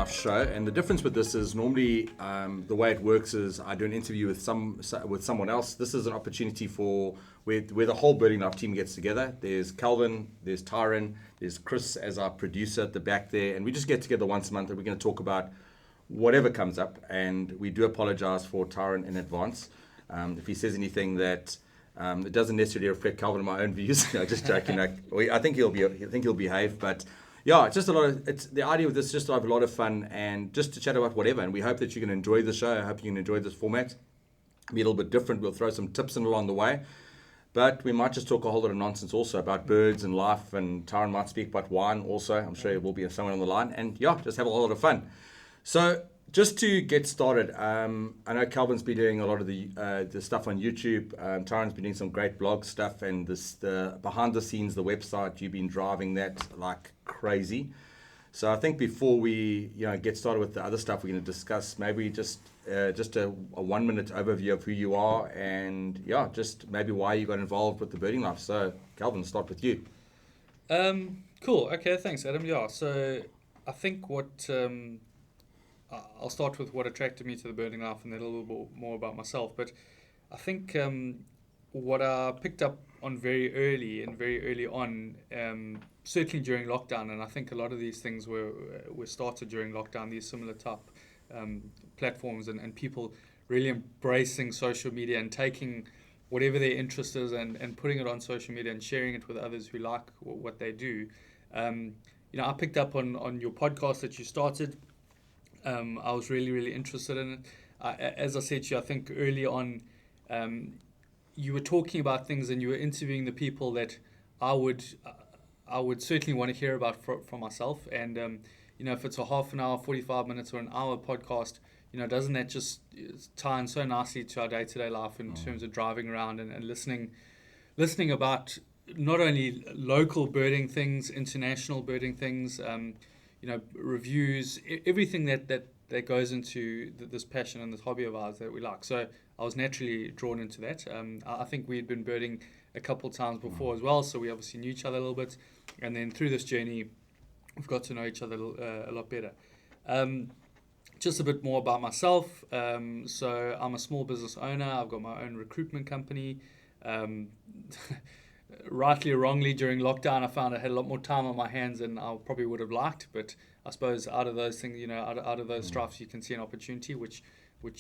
Life show, and the difference with this is normally the way it works is I do an interview with someone else. This is an opportunity for where the whole Birding Life team gets together. There's Calvin, there's Tyron, there's Chris as our producer at the back there, and we just get together once a month and we're going to talk about whatever comes up. And we do apologize for Tyron in advance if he says anything that it doesn't necessarily reflect Calvin and my own views. No, just joking. I think he'll behave, but. Yeah, it's just the idea of this is just to have a lot of fun and just to chat about whatever. And we hope that you can enjoy the show. I hope you can enjoy this format. Be a little bit different. We'll throw some tips in along the way. But we might just talk a whole lot of nonsense also about birds and life. And Tyron might speak about wine also. I'm sure it will be somewhere on the line. And yeah, just have a whole lot of fun. So just to get started, I know Calvin's been doing a lot of the stuff on YouTube. Tyron's been doing some great blog stuff, and the behind the scenes, the website, you've been driving that like crazy. So I think before we get started with the other stuff we're going to discuss, maybe just a 1 minute overview of who you are, and just maybe why you got involved with the Birding Life. So Calvin, start with you. Cool. Okay, thanks, Adam. Yeah. So I think what I'll start with what attracted me to the Birding Life and then a little bit more about myself. But I think what I picked up on very early on, certainly during lockdown, and I think a lot of these things were started during lockdown, these similar type platforms and people really embracing social media and taking whatever their interest is and putting it on social media and sharing it with others who like what they do. I picked up on your podcast that you started. I was really interested in it. As I said to you, I think early on, you were talking about things and you were interviewing the people that I would certainly want to hear about for myself. And if it's a half an hour, 45 minutes, or an hour podcast, doesn't that just tie in so nicely to our day-to-day life in terms of driving around and listening about not only local birding things, international birding things, reviews, everything that goes into this passion and this hobby of ours that we like. So I was naturally drawn into that. I think we had been birding a couple of times before as well, so we obviously knew each other a little bit. And then through this journey, we've got to know each other a lot better. Just a bit more about myself. So I'm a small business owner. I've got my own recruitment company. Rightly or wrongly, during lockdown, I found I had a lot more time on my hands than I probably would have liked. But I suppose out of those things, out of those strifes, you can see an opportunity, which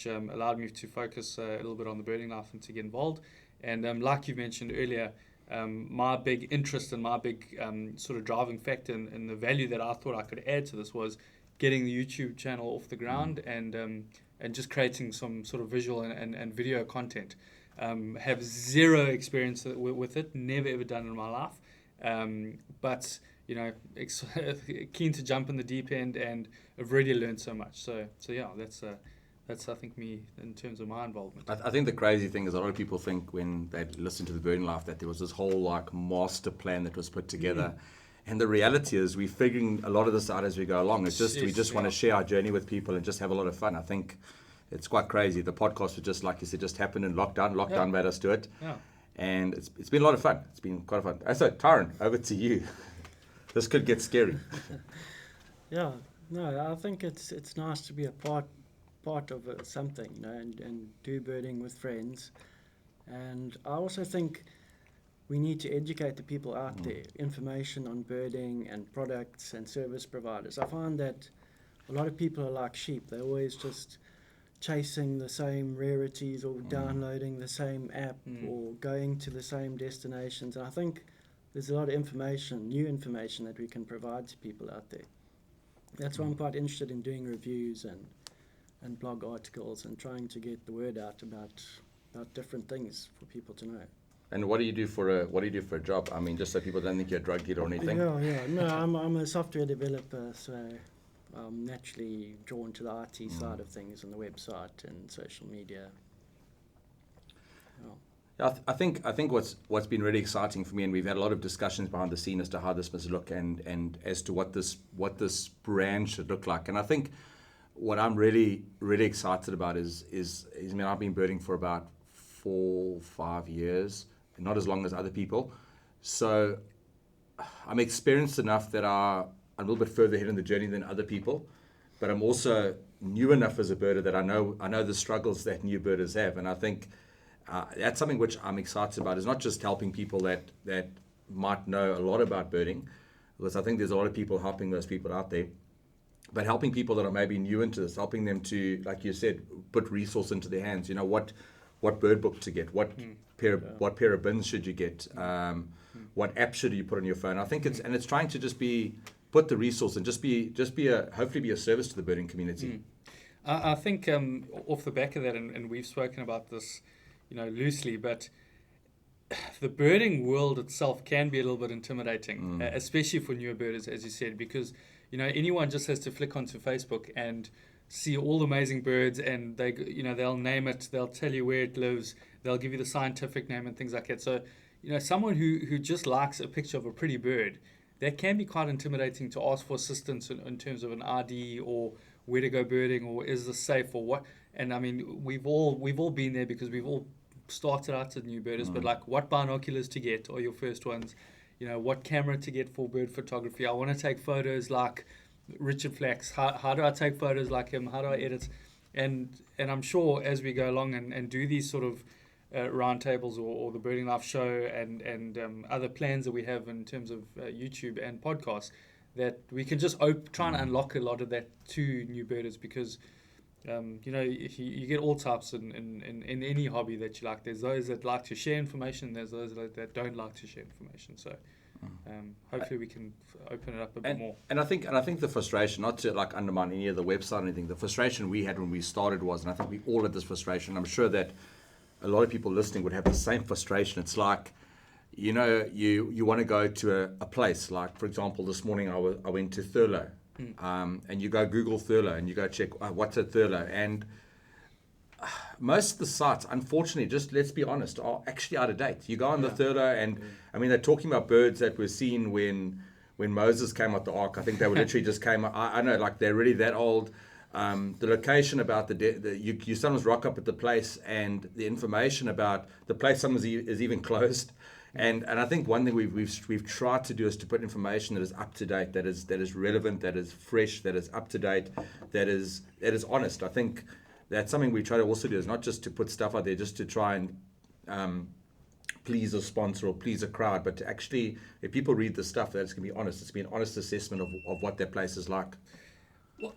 allowed me to focus a little bit on the Birding Life and to get involved. And like you mentioned earlier, my big interest and my big sort of driving factor and the value that I thought I could add to this was getting the YouTube channel off the ground and just creating some sort of visual and video content. Have zero experience with it, never ever done it in my life, but keen to jump in the deep end, and I've already learned so much. So yeah, that's I think me in terms of my involvement. I think the crazy thing is a lot of people think when they listen to the Birding Life that there was this whole like master plan that was put together. And the reality is we're figuring a lot of this out as we go along. We just want to share our journey with people and just have a lot of fun. I think it's quite crazy. The podcast was just, like you said, just happened in lockdown. Lockdown made us do it. Yeah. And it's been a lot of fun. It's been quite fun. So, Tyron, over to you. This could get scary. Yeah. No, I think it's nice to be a part of something, and do birding with friends. And I also think we need to educate the people out there, information on birding and products and service providers. I find that a lot of people are like sheep. They're always just chasing the same rarities or downloading the same app or going to the same destinations. And I think there's a lot of new information that we can provide to people out there. That's why I'm quite interested in doing reviews and blog articles and trying to get the word out about different things for people to know. And what do you do for a job? I mean, just so people don't think you're a drug dealer or anything. Yeah. No, I'm a software developer, so I'm naturally drawn to the IT side of things and the website and social media. Yeah, I think what's been really exciting for me, and we've had a lot of discussions behind the scene as to how this must look and as to what this brand should look like. And I think what I'm really excited about is I've been birding for about 4-5 years, not as long as other people. So I'm experienced enough that I'm a little bit further ahead in the journey than other people. but I'm also new enough as a birder that I know the struggles that new birders have, and I think that's something which I'm excited about. Is not just helping people that might know a lot about birding, because I think there's a lot of people helping those people out there, but helping people that are maybe new into this, helping them to, like you said, put resource into their hands. What bird book to get, what pair of bins should you get, what app should you put on your phone. I think it's trying to just put the resource and just be hopefully be a service to the birding community. I think off the back of that, and we've spoken about this, loosely, but the birding world itself can be a little bit intimidating, especially for newer birders, as you said, because anyone just has to flick onto Facebook and see all the amazing birds, and they'll name it, they'll tell you where it lives, they'll give you the scientific name and things like that. So someone who just likes a picture of a pretty bird, that can be quite intimidating to ask for assistance in terms of an ID or where to go birding, or is this safe, or what. And I mean, we've all been there, because we've all started out as new birders, but like what binoculars to get are your first ones, what camera to get for bird photography. I want to take photos like Richard Flax. How do I take photos like him? How do I edit? And I'm sure as we go along and do these sort of roundtables or the Birding Life show and other plans that we have in terms of YouTube and podcasts, that we can just try and unlock a lot of that to new birders, because you get all types in any hobby that you like. There's those that like to share information, there's those that don't like to share information. So hopefully we can open it up a bit more. And I think the frustration, not to like undermine any of the website or anything, the frustration we had when we started was, and I think we all had this frustration, I'm sure that a lot of people listening would have the same frustration. It's like, you want to go to a place, like for example, this morning I went to Thurlow. And you go Google Thurlow and you go check what's at Thurlow, and most of the sites, unfortunately, just let's be honest, are actually out of date. You go on the Thurlow, and I mean, they're talking about birds that were seen when Moses came out the ark. I think they were literally just came. I know, like they're really that old. The location about you sometimes rock up at the place, and the information about the place sometimes is even closed. And I think one thing we've tried to do is to put information that is up to date, that is relevant, that is fresh, that is up to date, that is honest. I think that's something we try to also do, is not just to put stuff out there just to try and please a sponsor or please a crowd, but to actually, if people read the stuff, that it's going to be honest. It's going to be an honest assessment of what their place is like. Well,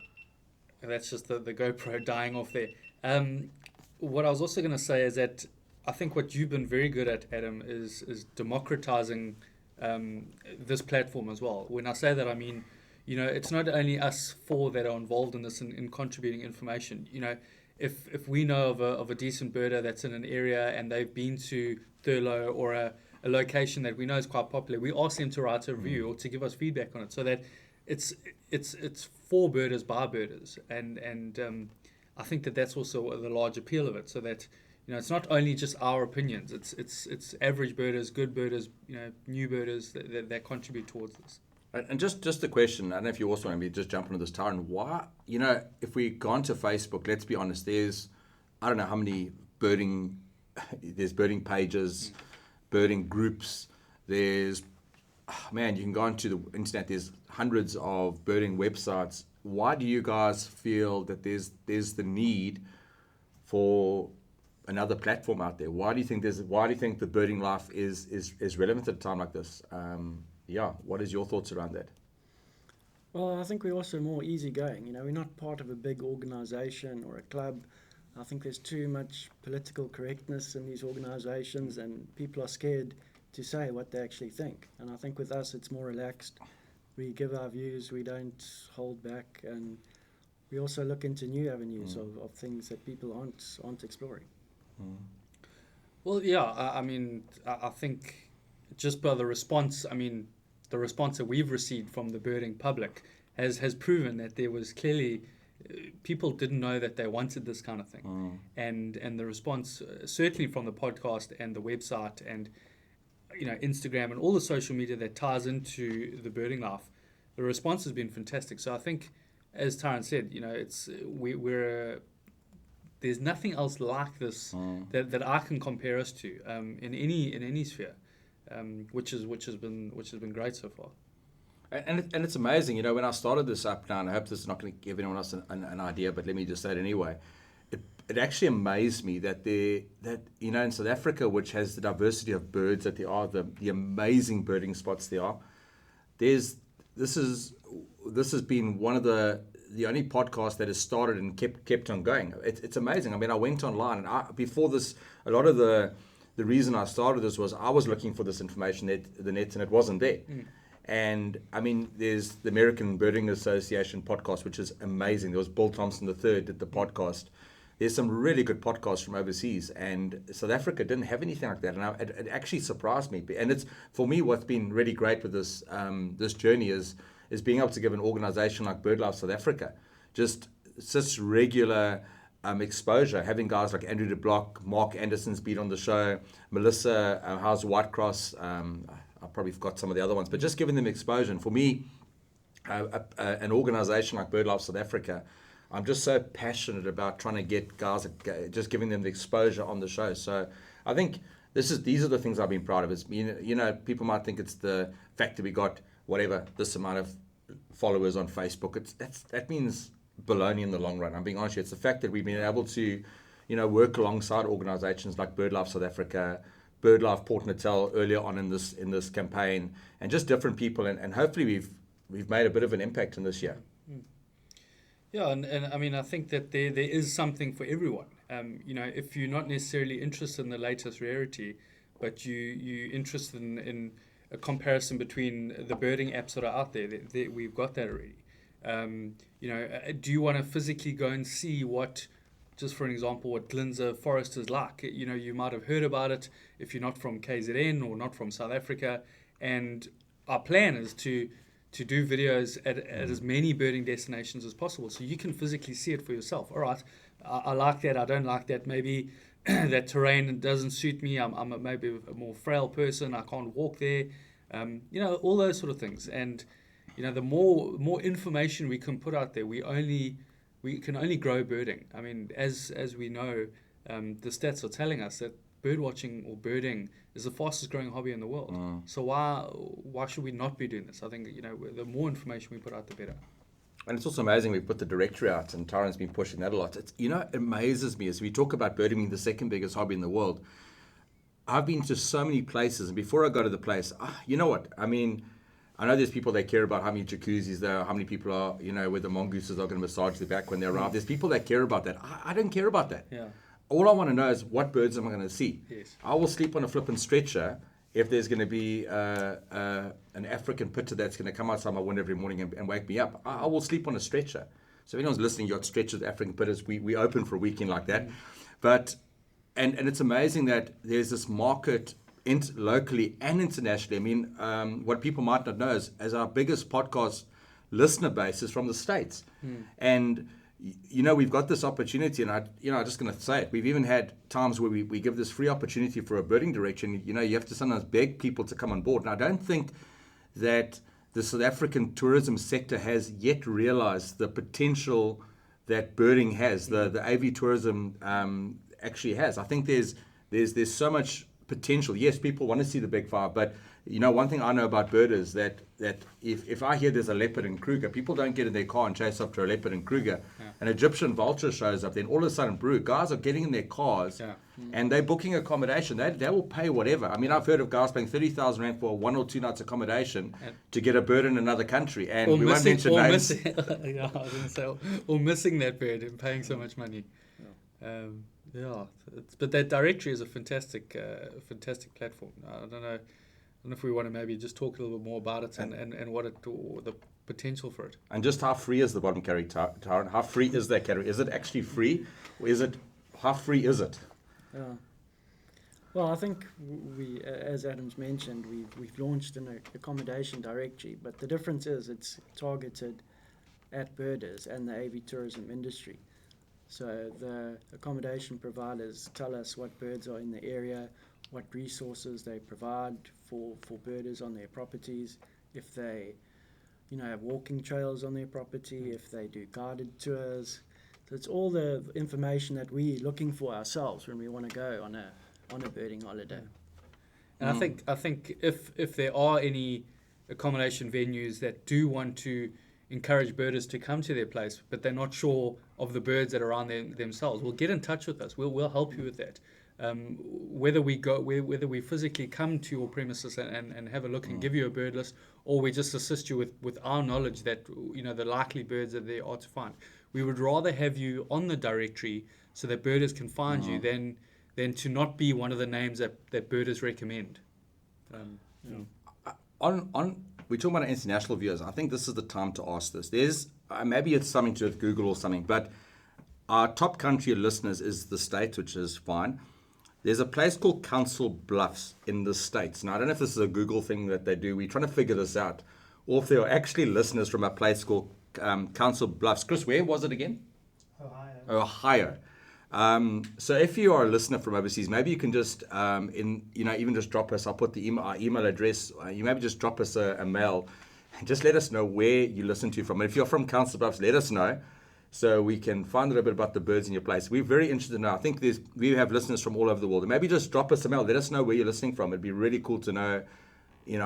that's just the GoPro dying off there. What I was also going to say is that I think what you've been very good at, Adam, is democratizing this platform as well. When I say that, I mean, it's not only us four that are involved in this in contributing information. If we know of a decent birder that's in an area and they've been to Thurlow or a location that we know is quite popular, we ask them to write a review or to give us feedback on it, so that it's for birders by birders, and I think that's also the large appeal of it, so that it's not only just our opinions. It's average birders, good birders, new birders that contribute towards this. Right, and just a question. I don't know if you also want to just jump into this, Tyron. Why, if we go onto Facebook, let's be honest. There's, I don't know how many birding pages, birding groups. There's, you can go onto the internet. There's hundreds of birding websites. Why do you guys feel that there's the need for another platform out there? Why do you think the Birding Life is relevant at a time like this? What is your thoughts around that? Well, I think we're also more easygoing. We're not part of a big organization or a club. I think there's too much political correctness in these organizations, and people are scared to say what they actually think. And I think with us, it's more relaxed. We give our views, we don't hold back, and we also look into new avenues of things that people aren't exploring. Well, I think just by the response, the response that we've received from the birding public has proven that there was clearly people didn't know that they wanted this kind of thing, and the response certainly from the podcast and the website and Instagram and all the social media that ties into the Birding Life, the response has been fantastic. So I think, as Tyron said, there's nothing else like this that I can compare us to in any sphere, which has been great so far. And it's amazing, when I started this up now, and I hope this is not going to give anyone else an idea, but let me just say it anyway. It actually amazed me that in South Africa, which has the diversity of birds that there are, the amazing birding spots there are, this has been one of the only podcasts that has started and kept on going. It's amazing. I mean, I went online, and before this, a lot of the reason I started this was I was looking for this information the net, and it wasn't there. And I mean, there's the American Birding Association podcast, which is amazing. There was Bill Thompson III did the podcast. There's some really good podcasts from overseas, and South Africa didn't have anything like that, and it actually surprised me. And it's, for me, what's been really great with this this journey is being able to give an organisation like BirdLife South Africa just such regular exposure, having guys like Andrew de Block, Mark Anderson's been on the show, Melissa House Whitecross, I probably forgot some of the other ones, but just giving them exposure. And for me, an organisation like BirdLife South Africa, I'm just so passionate about trying to get guys, just giving them the exposure on the show. So I think these are the things I've been proud of. Is people might think it's the fact that we got whatever this amount of followers on Facebook. That means baloney in the long run. I'm being honest with you. It's the fact that we've been able to, work alongside organisations like BirdLife South Africa, BirdLife Port Natal earlier on in this campaign, and just different people, and hopefully we've made a bit of an impact in this year. Yeah, and I mean, I think that there is something for everyone. If you're not necessarily interested in the latest rarity, but you're interested in a comparison between the birding apps that are out there, we've got that already. Do you want to physically go and see what, just for an example, what Glinza Forest is like? You might have heard about it if you're not from KZN or not from South Africa. And our plan is to do videos at as many birding destinations as possible, so you can physically see it for yourself. All right, I like that, I don't like that, maybe that terrain doesn't suit me, I'm maybe a more frail person, I can't walk there, all those sort of things. And the more information we can put out there, we can only grow birding. I mean, as we know, the stats are telling us that bird watching or birding is the fastest growing hobby in the world. So why should we not be doing this? I think the more information we put out, the better. And it's also amazing we put the directory out, and Tyron's been pushing that a lot. It amazes me as we talk about birding being the second biggest hobby in the world. I've been to so many places, and before I go to the place, you know what? I mean, I know there's people that care about how many jacuzzis there are, how many people are, where the mongooses are going to massage their back when they arrive. There's people that care about that. I don't care about that. Yeah. All I want to know is what birds am I going to see. Yes. I will sleep on a flippin' stretcher if there's going to be an African pitter that's going to come outside my window every morning and wake me up. I will sleep on a stretcher. So if anyone's listening, you got stretchers, African pitters, we open for a weekend like that. But and it's amazing that there's this market locally and internationally. I mean, what people might not know is, as our biggest podcast listener base is from the States. And we've got this opportunity, and I'm just going to say it. We've even had times where we give this free opportunity for a birding direction. You have to sometimes beg people to come on board. And I don't think that the South African tourism sector has yet realized the potential that birding has, the AV tourism actually has. I think there's so much potential. Yes, people want to see the big five, but one thing I know about birders that if I hear there's a leopard in Kruger, people don't get in their car and chase after a leopard in Kruger. An Egyptian vulture shows up, then all of a sudden, guys are getting in their cars and they're booking accommodation. They will pay whatever. I mean, I've heard of guys paying 30,000 rand for 1 or 2 nights accommodation to get a bird in another country, and we won't mention names. I was going to say, or missing that bird and paying so much money. But that directory is a fantastic platform. I don't know if we want to maybe just talk a little bit more about it and what or the potential for it. And just how free is the bottom category, Tyron? How free is that category? Is it actually free? Or how free is it? Well, I think we, as Adam's mentioned, we've launched an accommodation directory, but the difference is it's targeted at birders and the AV tourism industry. So the accommodation providers tell us what birds are in the area, what resources they provide for birders on their properties, if they have walking trails on their property, if they do guided tours. So it's all the information that we're looking for ourselves when we want to go on a birding holiday. And I think if there are any accommodation venues that do want to encourage birders to come to their place, but they're not sure of the birds that are around themselves. Well, get in touch with us. We'll help you with that. Whether we physically come to your premises and have a look and give you a bird list, or we just assist you with our knowledge that the likely birds that there are to find. We would rather have you on the directory so that birders can find you than to not be one of the names that birders recommend. We're talking about international viewers. I think this is the time to ask this. There's maybe it's something to do with Google or something, but our top country of listeners is the States, which is fine. There's a place called Council Bluffs in the States. Now, I don't know if this is a Google thing that they do. We're trying to figure this out. Or if there are actually listeners from a place called Council Bluffs. Chris, where was it again? Ohio. So if you are a listener from overseas, maybe you can just, even just drop us. I'll put our email address. You maybe just drop us a mail and just let us know where you listen to from. And if you're from Council Bluffs, let us know so we can find a little bit about the birds in your place. We're very interested now. I think we have listeners from all over the world. And maybe just drop us a mail. Let us know where you're listening from. It'd be really cool to know,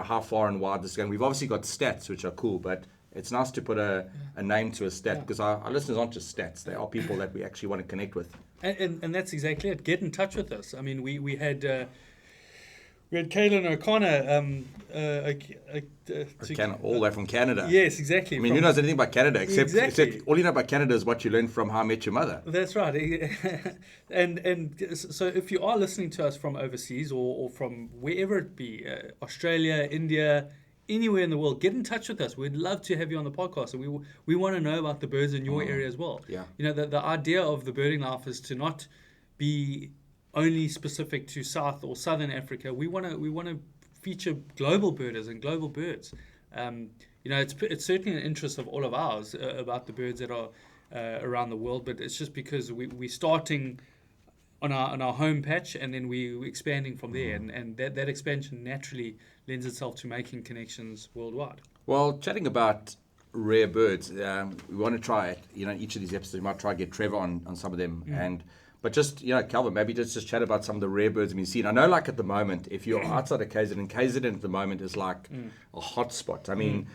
how far and wide this is going. We've obviously got stats, which are cool, but it's nice to put a name to a stat because our listeners aren't just stats. They are people that we actually want to connect with. And that's exactly it. Get in touch with us. I mean, we had Caelan O'Connor. All the way from Canada. Yes, exactly. I mean, who knows anything about Canada except all you know about Canada is what you learned from How I Met Your Mother. That's right. and so if you are listening to us from overseas or from wherever it be, Australia, India, anywhere in the world, get in touch with us. We'd love to have you on the podcast. And we want to know about the birds in your area as well. Yeah. The idea of the birding life is to not be only specific to South or Southern Africa. We want to feature global birders and global birds. It's certainly an interest of all of ours about the birds that are around the world, but it's just because we're starting on our home patch and then we're expanding from there, and that expansion naturally lends itself to making connections worldwide. Well, chatting about rare birds, we want to try it. Each of these episodes, we might try to get Trevor on some of them, but just Calvin, maybe just chat about some of the rare birds we've seen. I know, like at the moment, if you're outside of KZN at the moment is like a hot spot. I mean,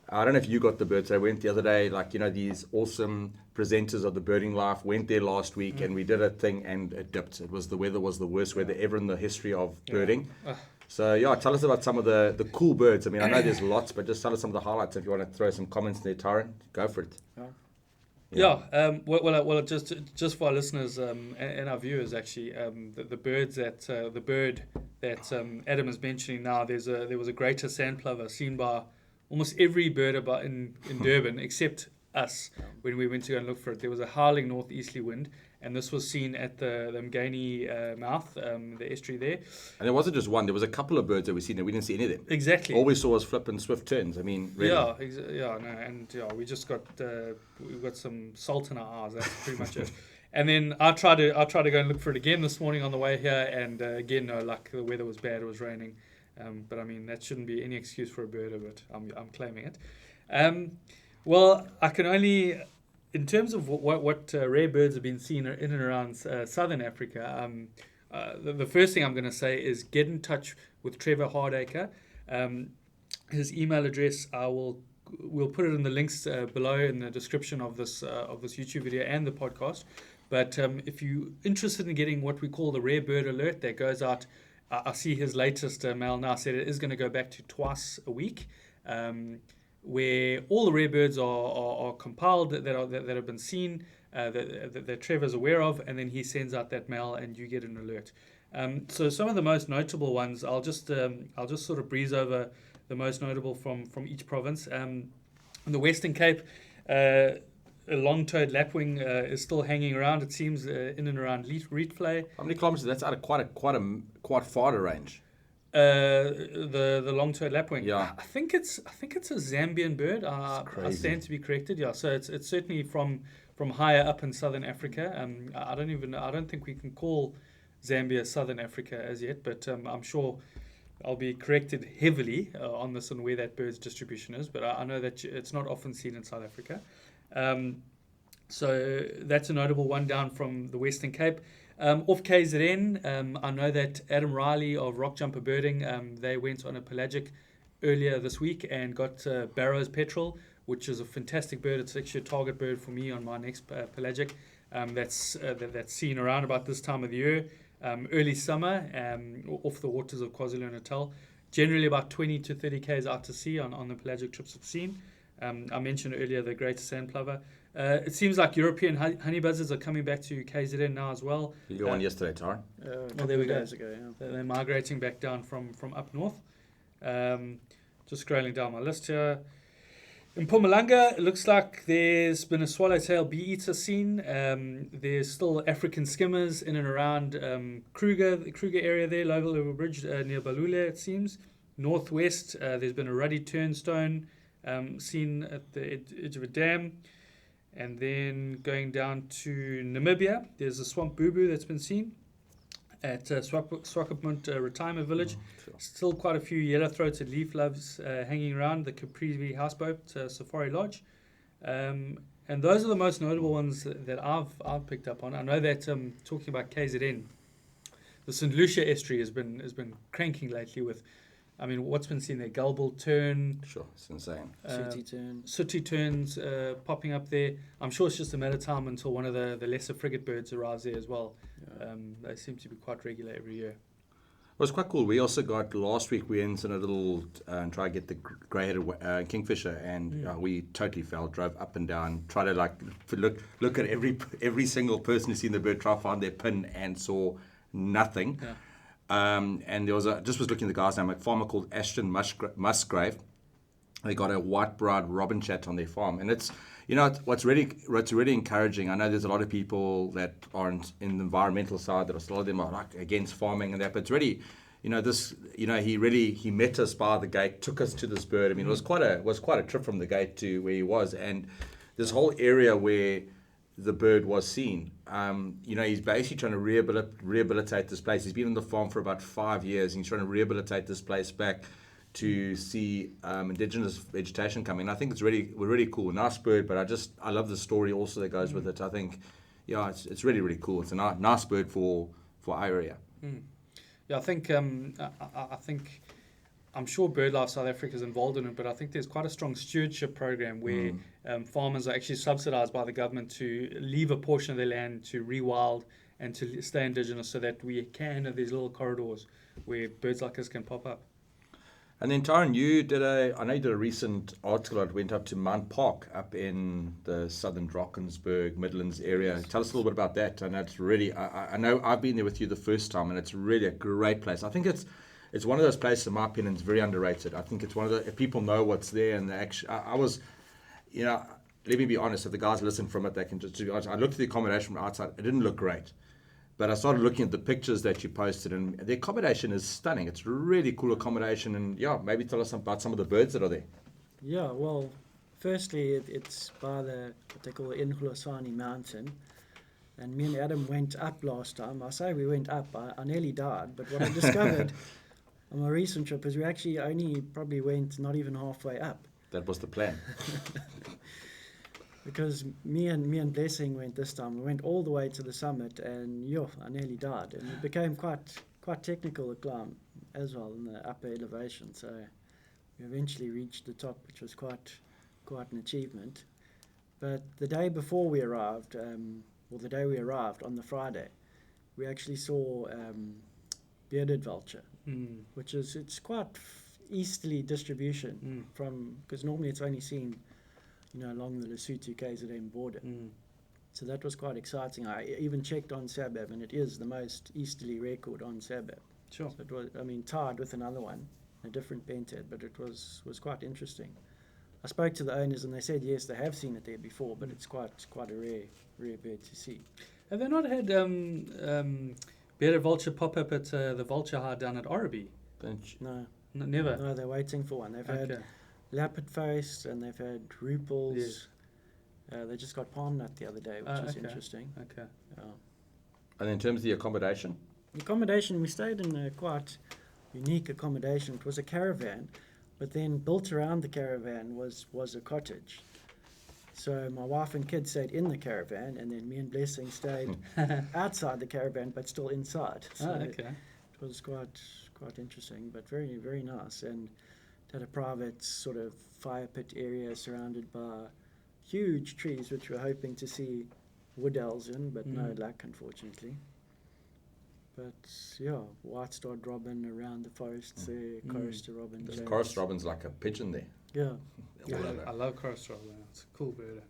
I don't know if you got the birds. I went the other day, these awesome presenters of the birding life went there last week, and we did a thing, and it dipped. The weather was the worst weather ever in the history of birding. So, tell us about some of the cool birds. I mean, I know there's lots, but just tell us some of the highlights. If you want to throw some comments there, Tyron, go for it. Well, just for our listeners and our viewers, actually, the bird that Adam is mentioning now, there was a greater sand plover seen by almost every bird about in Durban except us when we went to go and look for it. There was a howling northeasterly wind, and this was seen at the Mgani mouth, the estuary there. And there wasn't just one; there was a couple of birds that we seen there. We didn't see any of them. Exactly. All we saw was flip and swift turns. I mean, really. We just we got some salt in our eyes. That's pretty much it. And then I tried to go and look for it again this morning on the way here, and again, no luck. The weather was bad; it was raining. But I mean, that shouldn't be any excuse for a birder, but I'm claiming it. Well, I can only, in terms of what rare birds have been seen in and around Southern Africa, the first thing I'm going to say is get in touch with Trevor Hardaker. His email address, we'll put it in the links below in the description of this YouTube video and the podcast. But if you're interested in getting what we call the rare bird alert that goes out, I see his latest mail now said it is going to go back to twice a week, where all the rare birds are compiled that have been seen, that Trevor's aware of, and then he sends out that mail and you get an alert. So some of the most notable ones, I'll just sort of breeze over the most notable from each province. In the Western Cape, a long-toed lapwing is still hanging around. It seems in and around Rietvlei. How many kilometers? That's out of quite far a range. The long-toed lapwing. Yeah. I think it's a Zambian bird. I stand to be corrected. Yeah. So it's certainly from higher up in southern Africa. I don't think we can call Zambia southern Africa as yet, but I'm sure I'll be corrected heavily on this and where that bird's distribution is. But I know that it's not often seen in South Africa. So that's a notable one down from the Western Cape. Off KZN, I know that Adam Riley of Rock Jumper Birding, they went on a pelagic earlier this week and got Barrow's petrel, which is a fantastic bird. It's actually a target bird for me on my next pelagic. That's seen around about this time of the year, early summer, off the waters of KwaZulu-Natal. Generally about 20 to 30 k's out to sea on the pelagic trips I've seen. I mentioned earlier the greater sand plover. It seems like European honey buzzards are coming back to KZN now as well. You got one yesterday, Tyron. There we go. Days ago, yeah. They're migrating back down from up north. Just scrolling down my list here. In Mpumalanga, it looks like there's been a swallowtail bee-eater seen. There's still African skimmers in and around the Kruger area there, Local Bridge near Balule, it seems. Northwest, there's been a ruddy turnstone seen at the edge of a dam. And then going down to Namibia, there's a swamp boo-boo that's been seen at Swakopmund Retirement Village. Sure. Still quite a few yellow-throated leaf loves hanging around the Capri Houseboat Safari Lodge. And those are the most notable ones that I've picked up on. I know that talking about KZN, the St. Lucia estuary has been cranking lately with, I mean, what's been seen there? Gullbill tern, Sure, it's insane. Sooty terns popping up there. I'm sure it's just a matter of time until one of the lesser frigate birds arrives there as well. Yeah. They seem to be quite regular every year. It was quite cool. We also got, last week we went in a little try to get the grey-headed kingfisher, and we totally failed. Drove up and down, tried to look at every single person who's seen the bird, try to find their pin, and saw nothing. Yeah. And there was just was looking at the guy's name, a farmer called Ashton Musgrave. They got a white-browed robin chat on their farm, and it's, you know, what's really encouraging. I know there's a lot of people that aren't in the environmental side, that a lot of them are like against farming and that, but it's really, you know, this, you know, he met us by the gate, took us to this bird. I mean, it was quite a trip from the gate to where he was, and this whole area where the bird was seen. You know, he's basically trying to rehabilitate this place. He's been on the farm for about 5 years, and he's trying to rehabilitate this place back to see indigenous vegetation coming. I think it's really cool. Nice bird, but I love the story also that goes with it. I think, yeah, it's really, really cool. It's a nice bird for our area. Yeah, I think I'm sure BirdLife South Africa is involved in it, but I think there's quite a strong stewardship program where farmers are actually subsidised by the government to leave a portion of their land to rewild and to stay indigenous, so that we can have these little corridors where birds like us can pop up. And then Tyron, I know you did a recent article that went up to Mount Park up in the southern Drakensberg, Midlands area. Tell us a little bit about that. And it's really, I know I've been there with you the first time, and it's really a great place. I think it's one of those places, in my opinion, is very underrated. I think it's one of the, if people know what's there, and I was, you know, let me be honest, if the guys listen from it, they can just, to be honest, I looked at the accommodation from outside, it didn't look great. But I started looking at the pictures that you posted, and the accommodation is stunning. It's really cool accommodation, and yeah, maybe tell us about some of the birds that are there. Yeah, well, firstly, it's by what they call the Inhulasani Mountain, and me and Adam went up last time. I say we went up, I nearly died, but what I discovered on my recent trip is we actually only probably went not even halfway up. That was the plan. Because me and Blessing went this time. We went all the way to the summit, and I nearly died. And it became quite technical a climb as well in the upper elevation. So we eventually reached the top, which was quite an achievement. But the day before we arrived, the day we arrived on the Friday, we actually saw bearded vulture, which it's quite easterly distribution from, because normally it's only seen, you know, along the Lesotho KZN border. So that was quite exciting. I even checked on Sabab, and it is the most easterly record on Sabab. Sure. So it was, I mean, tied with another one, a different penthead, but it was quite interesting. I spoke to the owners, and they said yes, they have seen it there before, but it's quite a rare bird to see. Have they not had bearded vulture pop up at the vulture hide down at Oraby? No, never. No, they're waiting for one. They've had leopard face, and they've had rupels. Yes. They just got palm nut the other day, which was interesting. Okay. And in terms of the accommodation? The accommodation, we stayed in a quite unique accommodation. It was a caravan, but then built around the caravan was a cottage. So my wife and kids stayed in the caravan, and then me and Blessing stayed outside the caravan, but still inside. So it was quite interesting, but very, very nice. And had a private sort of fire pit area surrounded by huge trees, which we're hoping to see wood owls in, but no luck, unfortunately. But yeah, white-starred robin around the forests there, chorister robin. There's chorister robin's like a pigeon there. Yeah. I love chorister robin. It's a cool bird.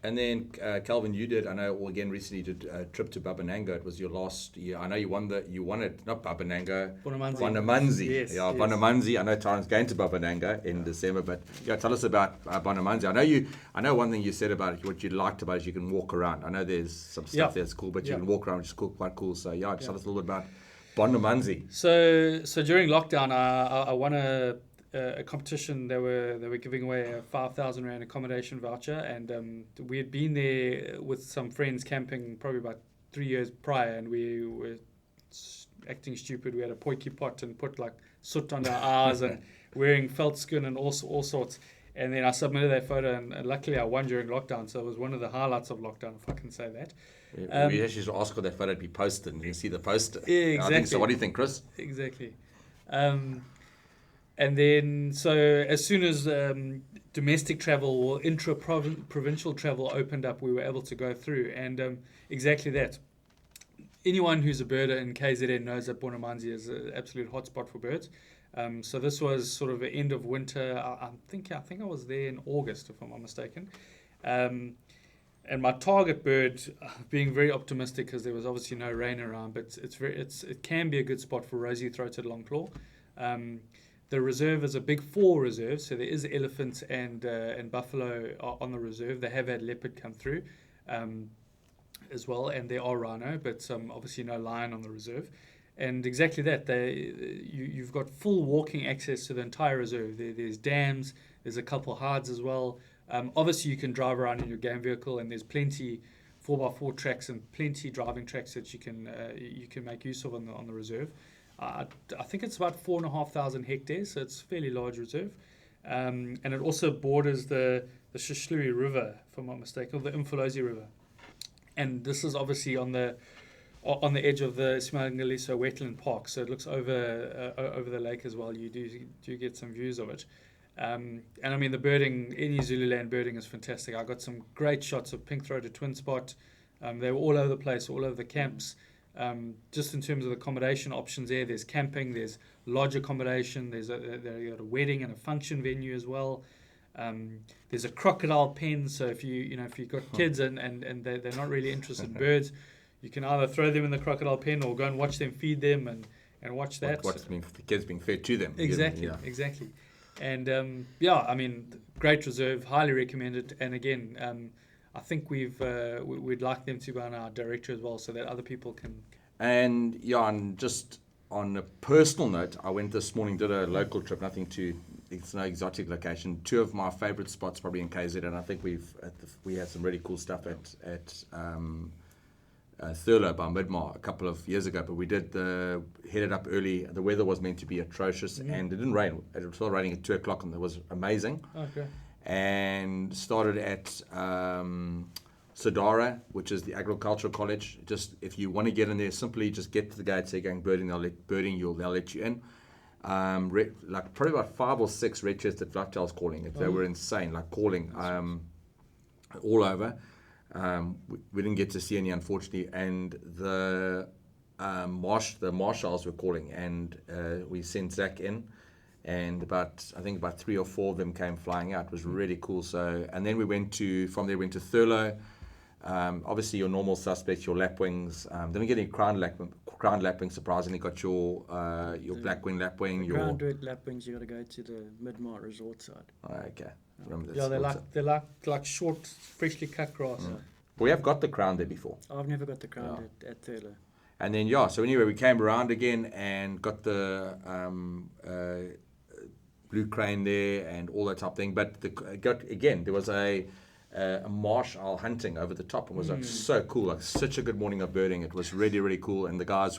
And then, Calvin, you did, I know, again, recently did a trip to Babanango. It was your last year. I know you won it, not Babanango. Bonamanzi. Yes, yeah, yes. Bonamanzi. I know Tyron's going to Babanango in December, but yeah, tell us about Bonamanzi. I know one thing you said about it, what you liked about it is you can walk around. I know there's some stuff that's cool, but you can walk around, which is quite cool. So yeah, just tell us a little bit about Bonamanzi. So during lockdown, I won a competition. They were giving away a 5,000 rand accommodation voucher, and we had been there with some friends camping probably about 3 years prior, and we were acting stupid. We had a potjie pot and put like soot under our eyes and wearing felt skin and all sorts. And then I submitted that photo, and luckily I won during lockdown, so it was one of the highlights of lockdown, if I can say that. We actually should ask for that photo to be posted, and you can see the poster. Yeah, exactly. I think so. What do you think, Chris? Exactly. And then, so as soon as domestic travel or intra-provincial travel opened up, we were able to go through. And exactly that. Anyone who's a birder in KZN knows that Bonamanzi is an absolute hotspot for birds. So this was sort of the end of winter. I think I was there in August, if I'm not mistaken. And my target bird, being very optimistic because there was obviously no rain around, but it can be a good spot for rosy-throated longclaw. The reserve is a big 4 reserve, so there is elephants and buffalo on the reserve. They have had leopard come through as well, and there are rhino, but obviously no lion on the reserve. And exactly that, you've got full walking access to the entire reserve. There's dams, there's a couple hides as well. Obviously you can drive around in your game vehicle, and there's plenty 4x4 tracks and plenty driving tracks that you can make use of on the reserve. I think it's about 4,500 hectares, so it's a fairly large reserve. And it also borders the Shishleri River, if I'm not mistaken, or the Umfolozi River. And this is obviously on the edge of the Simangaliso Wetland Park, so it looks over the lake as well. You do get some views of it. And I mean, the birding, any Zululand birding is fantastic. I got some great shots of pink-throated twin spot. They were all over the place, all over the camps. Just in terms of the accommodation options there's camping, there's lodge accommodation, there's a wedding and a function venue as well. There's a crocodile pen, so if you've got kids and they're not really interested in birds, you can either throw them in the crocodile pen or go and watch them feed them and watch that. Watch the kids being fed to them. Exactly. And I mean, great reserve, highly recommended. And again, I think we'd like them to be on our directory as well, so that other people can. And just on a personal note, I went this morning, did a local trip. It's no exotic location. 2 of my favourite spots probably in KZN, and I think we had some really cool stuff at Thurlow by Midmar a couple of years ago. But we headed up early. The weather was meant to be atrocious, and it didn't rain. It was still raining at 2 o'clock, and it was amazing. Okay. And started at Sadara, which is the agricultural college. Just if you want to get in there, simply just get to the gate, say going birding, they'll let you in. Like probably about 5 or 6 red-chested flufftails calling. They were insane, like calling all over. We didn't get to see any, unfortunately, and the marshals were calling, and we sent Zach in. And about 3 or 4 of them came flying out. It was really cool. So, and then we went to Thurlow. Obviously, your normal suspects, your lapwings. Didn't get any crown lapwing. Surprisingly, got your blackwing lapwing. Your crown red lapwings. You got to go to the Midmar Resort side. Oh, okay. They're like short, freshly cut grass. Mm. We have got the crown there before. I've never got the crown at Thurlow. And then so anyway, we came around again and got the blue crane there and all that type of thing. But there was a marsh owl hunting over the top. It was like so cool, like such a good morning of birding. It was really, really cool. And the guys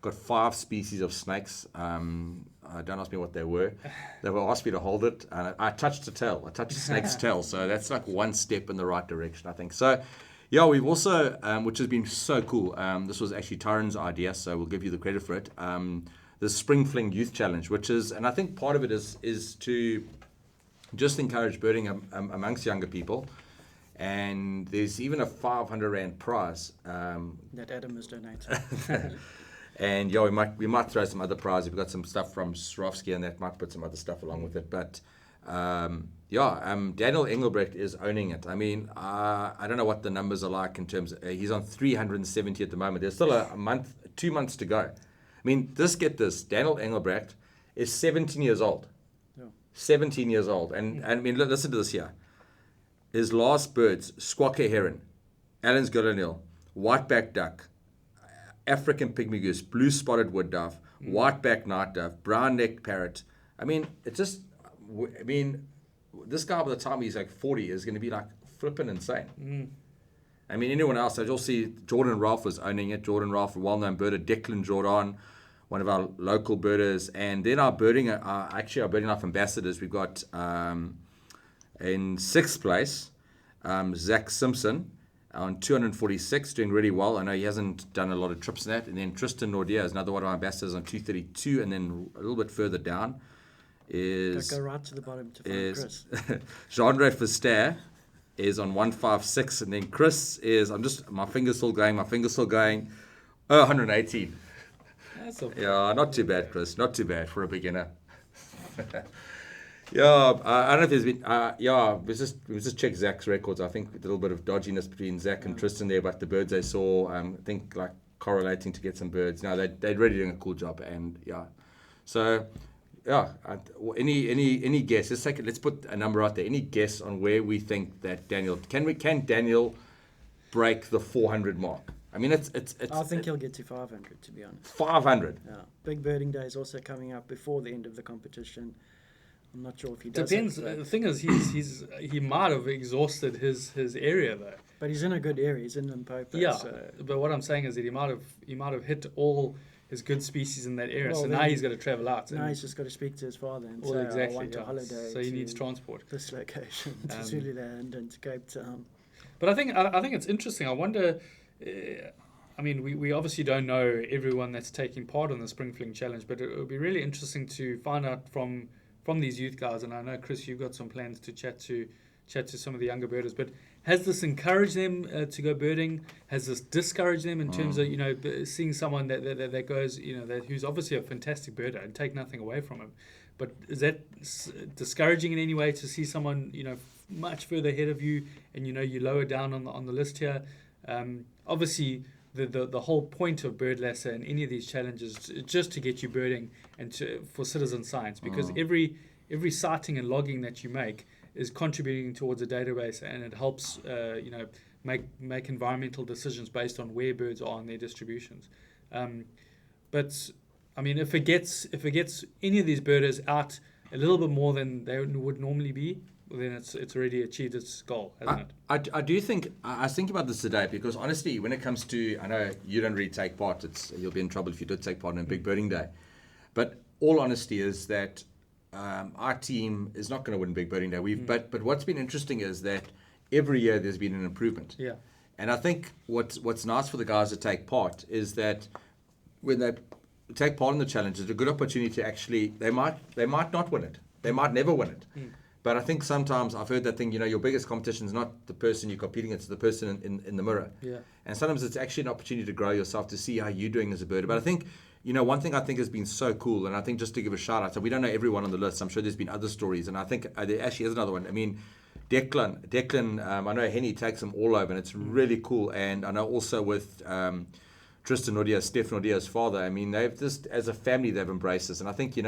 got 5 species of snakes. Don't ask me what they were. They were asked me to hold it. And I touched the tail. I touched the snake's tail. So that's like one step in the right direction, I think. So yeah, we've also, which has been so cool. This was actually Tyron's idea, so we'll give you the credit for it. the Spring Fling Youth Challenge, which is, and I think part of it is to just encourage birding amongst younger people. And there's even a 500 Rand prize. That Adam has donated. And yeah, we might throw some other prizes. We've got some stuff from Swarovski and that might put some other stuff along with it. But Daniel Engelbrecht is owning it. I mean, I don't know what the numbers are like in terms of, he's on 370 at the moment. There's still a month, 2 months to go. I mean, get this, Daniel Engelbrecht is 17 years old. Yeah. 17 years old. And I mean, listen to this here. His last birds, squawker heron, Allen's goldeneel, whiteback duck, African pygmy goose, blue spotted wood dove, whiteback night dove, brown necked parrot. I mean, this guy by the time he's like 40 is going to be like flipping insane. I mean, anyone else, you'll see Jordan Ralph was owning it. Jordan Ralph, a well-known birder, Declan Jordan, one of our local birders. And then our birding life ambassadors, we've got in 6th place, Zach Simpson on 246, doing really well. I know he hasn't done a lot of trips in that. And then Tristan Nordia is another one of our ambassadors on 232. And then a little bit further down is... Go right to the bottom to find Chris. Jean-Ray Verster is on 156. And then Chris is... my finger's still going. Oh, 118. That's okay. Yeah, not too bad, Chris. Not too bad for a beginner. Yeah, I don't know if there's been. We just check Zach's records. I think a little bit of dodginess between Zach and Tristan there, but the birds they saw, I think like correlating to get some birds. No, they're really doing a cool job, and yeah. So, yeah. Any guess? Let's put a number out there. Any guess on where we think that Daniel can Daniel break the 400 mark? I mean, it's. I think he'll get to 500, to be honest. 500. Yeah. Big birding day is also coming up before the end of the competition. I'm not sure if he does. Depends. The thing is, he might have exhausted his area though. But he's in a good area. He's in Limpopo. Yeah. So. But what I'm saying is that he might have hit all his good species in that area. So now he's got to travel out. Now he's just got to speak to his father and well, say, exactly, I want a holiday. So he needs transport. This location to Zululand and to Cape Town. But I think it's interesting. I wonder. I mean, we obviously don't know everyone that's taking part in the Spring Fling Challenge, but it would be really interesting to find out from these youth guys. And I know, Chris, you've got some plans to chat to some of the younger birders. But has this encouraged them to go birding? Has this discouraged them in terms of seeing someone that goes who's obviously a fantastic birder, and take nothing away from him? But is that discouraging in any way to see someone much further ahead of you, and you lower down on the list here? Obviously. The whole point of Bird Lasser and any of these challenges is just to get you birding and for citizen science, because every sighting and logging that you make is contributing towards a database, and it helps make environmental decisions based on where birds are in their distributions. But I mean, if it gets any of these birders out a little bit more than they would normally be, then it's already achieved its goal, hasn't it? I do think, I was thinking about this today, because honestly, when it comes to, I know you don't really take part, you'll be in trouble if you did take part in a big birding day, but all honesty is that our team is not going to win big birding day. But what's been interesting is that every year there's been an improvement. Yeah. And I think what's nice for the guys that take part is that when they take part in the challenge, it's a good opportunity to actually, they might not win it. They might never win it. But I think sometimes I've heard that thing, your biggest competition is not the person you're competing against, it's the person in the mirror. Yeah. And sometimes it's actually an opportunity to grow yourself, to see how you're doing as a birder. But I think, one thing I think has been so cool, and I think just to give a shout out, so we don't know everyone on the list. I'm sure there's been other stories, and I think there actually is another one. I mean, Declan, I know Henny takes them all over, and it's really cool. And I know also with Tristan Nordia, Steph Nordia's father, I mean, they've just, as a family, they've embraced this. And I think,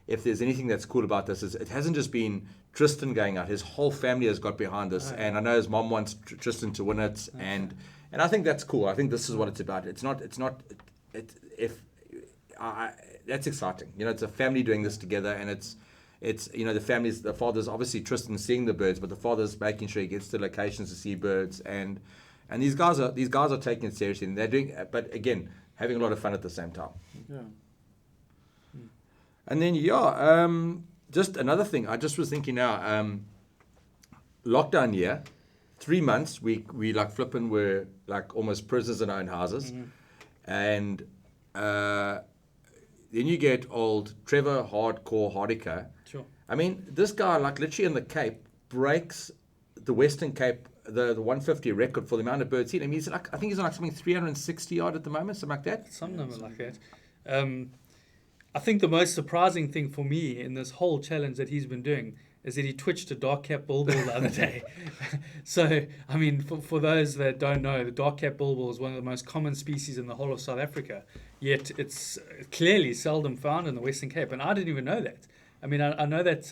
if there's anything that's cool about this, is it hasn't just been Tristan going out. His whole family has got behind this, and I know his mom wants Tristan to win it, and I think that's cool. I think this is what it's about. That's exciting. It's a family doing this together, and it's the father's obviously Tristan seeing the birds, but the father's making sure he gets to locations to see birds, and these guys are taking it seriously, and they're doing, but again, having a lot of fun at the same time. Yeah. And then, just another thing. I just was thinking now, lockdown year, 3 months, we like flipping were like almost prisoners in our own houses. And then you get old Trevor Hardaker. Sure. I mean, this guy, like literally in the Cape, breaks the Western Cape, the 150 record for the amount of birds seen. I mean, I think he's on like something 360 odd at the moment, something like that. Some number like that. I think the most surprising thing for me in this whole challenge that he's been doing is that he twitched a dark Cat Bullbill the other day. So, I mean, for those that don't know, the dark Cat Bullbill is one of the most common species in the whole of South Africa, yet it's clearly seldom found in the Western Cape, and I didn't even know that. I mean, I know that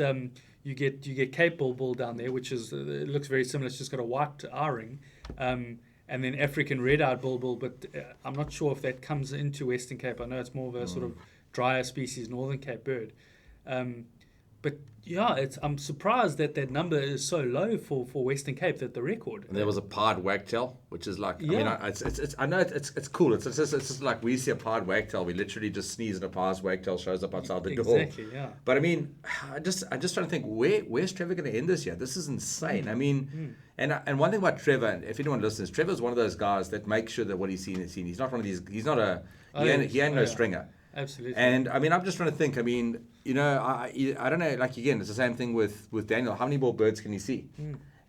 you get Cape Bullbill down there, which is it looks very similar. It's just got a white eye-ring, and then African red-eyed Bullbill, but I'm not sure if that comes into Western Cape. I know it's more of a sort of drier species, Northern Cape bird. But yeah, I'm surprised that that number is so low for Western Cape, that the record. And there was a pied wagtail, which is like, Yeah. I mean, I know it's cool. It's just like we see a pied wagtail, we literally just sneeze and a pied wagtail shows up outside the door. Exactly, yeah. But I mean, I'm just trying to think, where's Trevor going to end this year? This is insane. I mean, and one thing about Trevor, and if anyone listens, Trevor's one of those guys that makes sure that what he's seen is seen. He's not one of these. He's not a. He ain't no stringer. Absolutely. And I mean, I'm just trying to think. I mean, you know, I don't know. Like again, it's the same thing with Daniel. How many more birds can he see?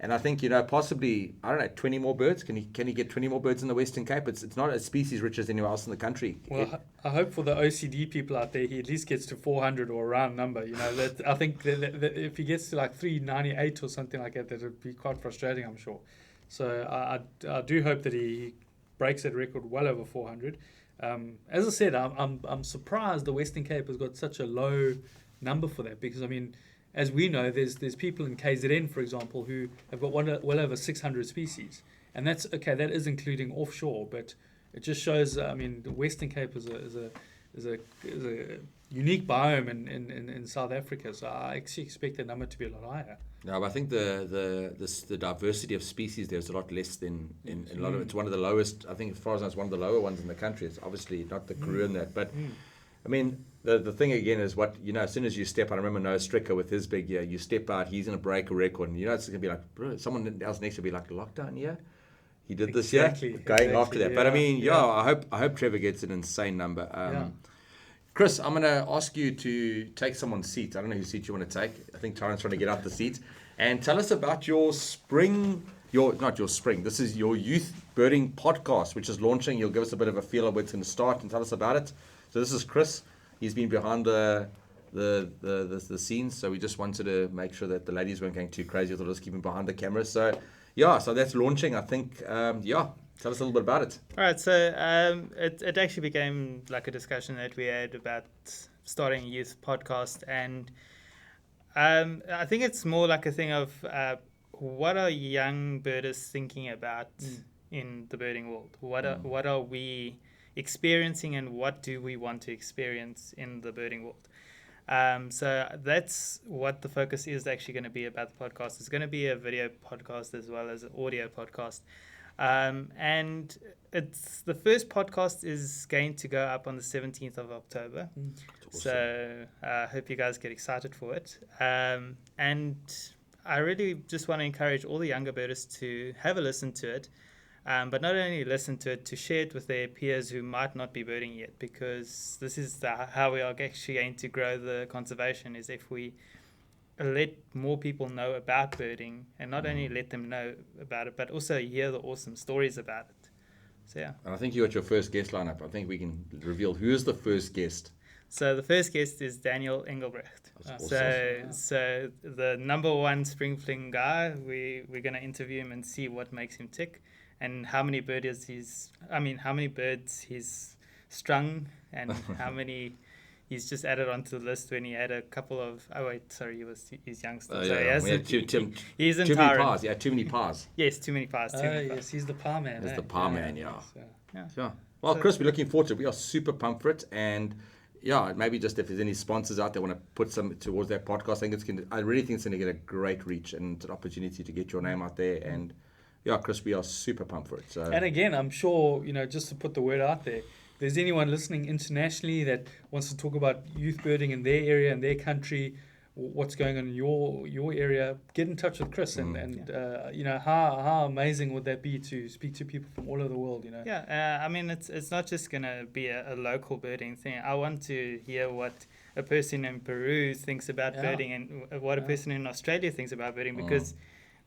And I think, you know, possibly, I don't know, 20 more birds. Can he get 20 more birds in the Western Cape? It's not as species rich as anywhere else in the country. Well, I hope for the OCD people out there, he at least gets to 400 or a round number. You know, that I think that if he gets to like 398 or something like that would be quite frustrating, I'm sure. So I do hope that he breaks that record well over 400. As I said, I'm surprised the Western Cape has got such a low number for that, because I mean, as we know, there's people in KZN, for example, who have got well over 600 species, and that's okay. That is including offshore, but it just shows. I mean, the Western Cape is a unique biome in South Africa, so I actually expect the number to be a lot higher. No, but I think the diversity of species there is a lot less than in a lot of. It's one of the lowest. I think, as far as I know, it's one of the lower ones in the country. It's obviously not the Karoo and that, but I mean, the thing again is what, you know, as soon as you step out, I remember Noah Stricker with his big year, you step out, he's going to break a record, and you know it's going to be like, bro, someone else next to be like, lockdown year? He did this year? Going after that. But I mean, I hope Trevor gets an insane number. Chris, I'm going to ask you to take someone's seat. I don't know whose seat you want to take. I think Tyron's trying to get out the seat. And tell us about this is your youth birding podcast, which is launching. You'll give us a bit of a feel of where it's going to start and tell us about it. So this is Chris. He's been behind the scenes, so we just wanted to make sure that the ladies weren't going too crazy. I thought I was keeping behind the camera. So so that's launching. I think tell us a little bit about it. All right, so it actually became like a discussion that we had about starting a youth podcast, and I think it's more like a thing of what are young birders thinking about in the birding world? What are we experiencing, and what do we want to experience in the birding world? So that's what the focus is actually going to be about the podcast. It's going to be a video podcast as well as an audio podcast. And it's the first podcast is going to go up on the 17th of October. Awesome. So I hope you guys get excited for it. And I really just want to encourage all the younger birders to have a listen to it. But not only listen to it, to share it with their peers who might not be birding yet, because this is how we are actually going to grow the conservation, is if we let more people know about birding, and not only let them know about it, but also hear the awesome stories about it. So yeah. And I think you got your first guest lineup. I think we can reveal who is the first guest. So the first guest is Daniel Engelbrecht. Awesome. So the number one Spring Fling guy, we're going to interview him and see what makes him tick, and how many birds he's strung, and how many he's just added onto the list when he had a couple of. He's young still. He's in too Tyron. many pars. Yeah, too many pars. Yes, too many pars. Yes, he's the par man. He's the par man. Yeah. Yeah. Well, Chris, we're looking forward to it. We are super pumped for it, and maybe just if there's any sponsors out there want to put some towards that podcast, I really think it's going to get a great reach and an opportunity to get your name out there. And Chris, we are super pumped for it. So. And again, I'm sure, just to put the word out there, if there's anyone listening internationally that wants to talk about youth birding in their area, in their country, what's going on in your area, get in touch with Chris, and you know, how amazing would that be to speak to people from all over the world, you know? Yeah, I mean, it's not just gonna be a local birding thing. I want to hear what a person in Peru thinks about birding, and what a person in Australia thinks about birding, because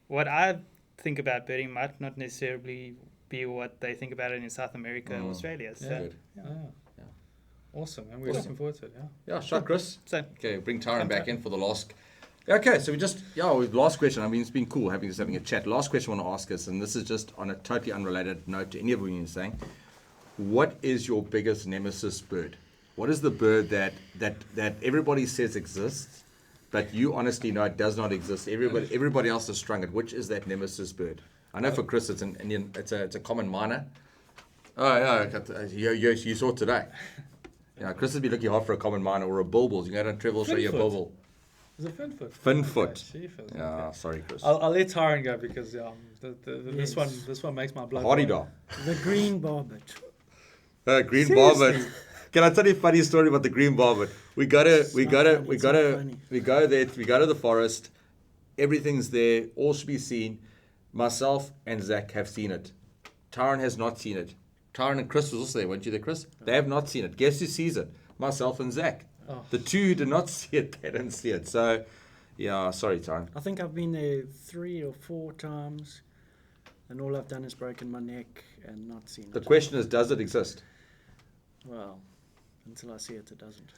what I think about birding might not necessarily be what they think about it in South America or Australia. So, Good. Awesome, and we're looking forward to it. Yeah, sure, Chris. So, Okay, bring Tyron back in for the last. Okay, so last question. I mean, it's been cool having a chat. Last question I want to ask us, and this is just on a totally unrelated note to any of what you're saying. What is your biggest nemesis bird? What is the bird that everybody says exists, but you honestly know it does not exist? Everybody else has strung it. Which is that nemesis bird? I know for Chris, it's an Indian. It's a common miner. Oh yeah, you saw it today. Yeah, Chris has been looking hard for a common miner or a bulbul. You go down Trevor, show you a bulbul. Is it Finfoot? Finfoot. Yeah, sorry, Chris. I'll let Tyron go because this one makes my blood. Hardy dog. The green barbet. Green Seriously? barbet. Can I tell you a funny story about the green barbet? We go there. We go to the forest. Everything's there. All should be seen. Myself and Zach have seen it. Tyron has not seen it. Tyron and Chris was also there, weren't you there, Chris? They have not seen it. Guess who sees it? Myself and Zach. Oh. The two who did not see it, they didn't see it. So, yeah, sorry, Tyron. I think I've been there 3 or 4 times, and all I've done is broken my neck and not seen it. The question is, does it exist? Well, until I see it, it doesn't.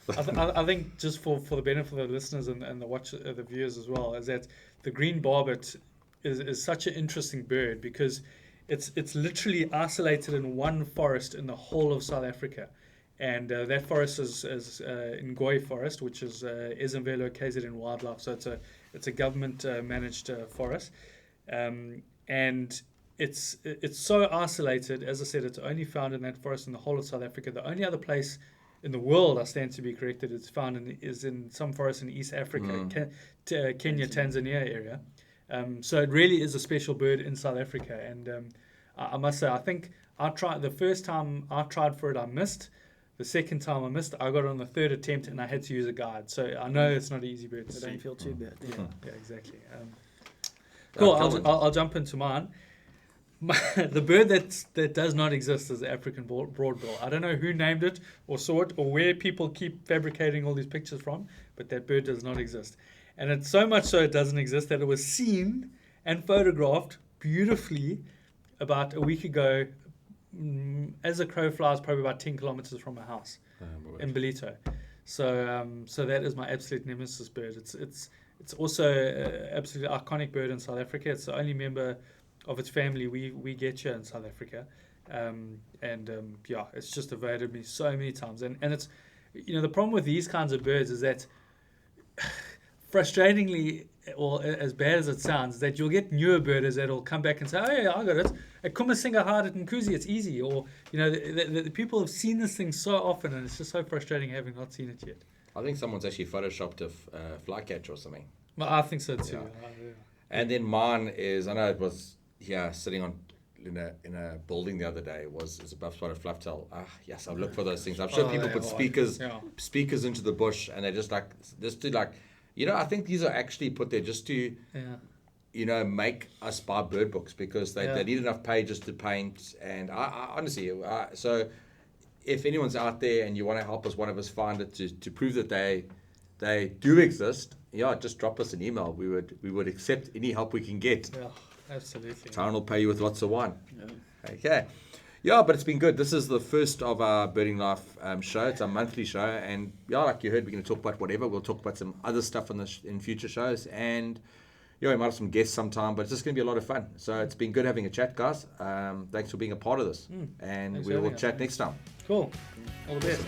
I think just for the benefit of the listeners and the viewers as well, is that the green barbet is such an interesting bird because it's literally isolated in one forest in the whole of South Africa. And that forest is Ngoi Forest, which is Ezemvelo KZN Wildlife. So it's a government managed forest, and it's so isolated. As I said, it's only found in that forest in the whole of South Africa. The only other place in the world, I stand to be corrected, it's found is in some forests in East Africa, Kenya, Tanzania area. So it really is a special bird in South Africa. And I must say, I think the first time I tried for it, I missed. The second time I missed, I got it on the third attempt and I had to use a guide. So I know it's not an easy bird to see. Don't feel too bad. Yeah, exactly. Cool, I'll jump into mine. The bird that does not exist is the African broadbill. I don't know who named it or saw it or where people keep fabricating all these pictures from, but that bird does not exist. And it's so much so it doesn't exist that it was seen and photographed beautifully about a week ago as a crow flies, probably about 10 kilometers from my house in Belito. So that is my absolute nemesis bird. It's also an absolutely iconic bird in South Africa. It's the only member of its family we get here in South Africa. It's just evaded me so many times. And it's, the problem with these kinds of birds is that frustratingly, or as bad as it sounds, that you'll get newer birders that'll come back and say, oh yeah, I got it. At Kumasinga Hard at Nkuzi, it's easy. Or, the people have seen this thing so often and it's just so frustrating having not seen it yet. I think someone's actually photoshopped a flycatcher or something. Well, I think so too. Yeah. And then mine is, I know it was sitting on in a building the other day, it's a buff-spotted flufftail. Yes, I've looked for those things. I'm sure people put speakers into the bush and they just I think these are actually put there just to make us buy bird books because they need enough pages to paint. And I honestly, so if anyone's out there and you want to help us, one of us find it to prove that they do exist, just drop us an email. We would accept any help we can get. Yeah, absolutely. Tyron will pay you with lots of wine. Yeah. Okay. Yeah, but it's been good. This is the first of our Birding Life show. It's a monthly show. And like you heard, we're going to talk about whatever. We'll talk about some other stuff in future shows. And we might have some guests sometime, but it's just going to be a lot of fun. So it's been good having a chat, guys. Thanks for being a part of this. And we will chat next time. Cool. All the best.